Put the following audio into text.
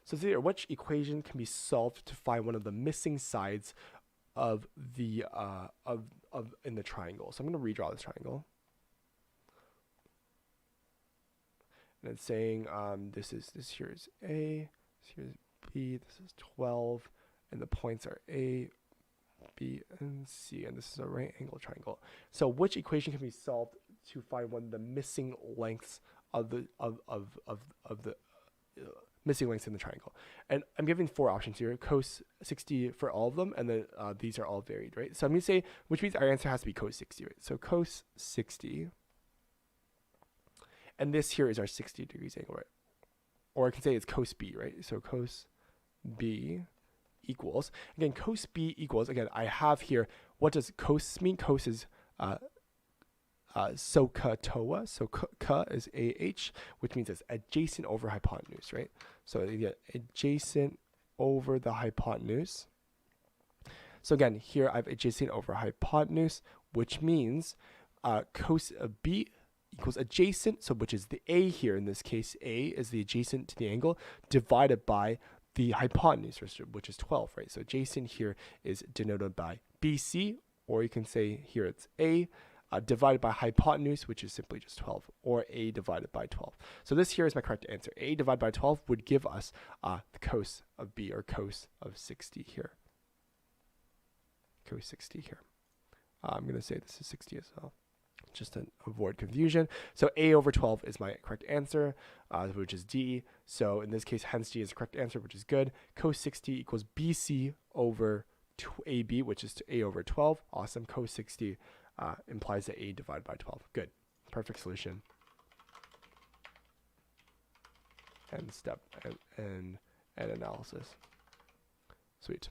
So it's either which equation can be solved to find one of the missing sides of the in the triangle. So I'm going to redraw this triangle. And it's saying this here is A, this here is B, this is 12, and the points are A, B, and C, and this is a right angle triangle. So which equation can be solved to find one of the missing lengths of the missing lengths in the triangle? And I'm giving 4 options here, cos 60 for all of them, and then these are all varied, right? So I'm going to say, which means our answer has to be cos 60, right? So cos 60, and this here is our 60 degrees angle, right? Or I can say it's cos B, right? So cos B equals, again, cos B equals, again, I have here, what does cos mean? Cos is SOHCAHTOA, so ka is AH, which means it's adjacent over hypotenuse, right? So you get adjacent over the hypotenuse. So again, here I have adjacent over hypotenuse, which means cos of B equals adjacent, so which is the A here, in this case, A is the adjacent to the angle, divided by the hypotenuse, which is 12, right? So adjacent here is denoted by BC, or you can say here it's A, divided by hypotenuse, which is simply just 12, or A divided by 12. So this here is my correct answer. A divided by 12 would give us the cos of B, or cos of 60 here. Cos 60 here. I'm going to say this is 60 as well, just to avoid confusion. So A over 12 is my correct answer, which is D. So in this case, hence D is the correct answer, which is good. Cos 60 equals BC over AB, which is A over 12. Awesome. Cos 60 implies that A divided by 12. Good. Perfect solution. And step and analysis. Sweet.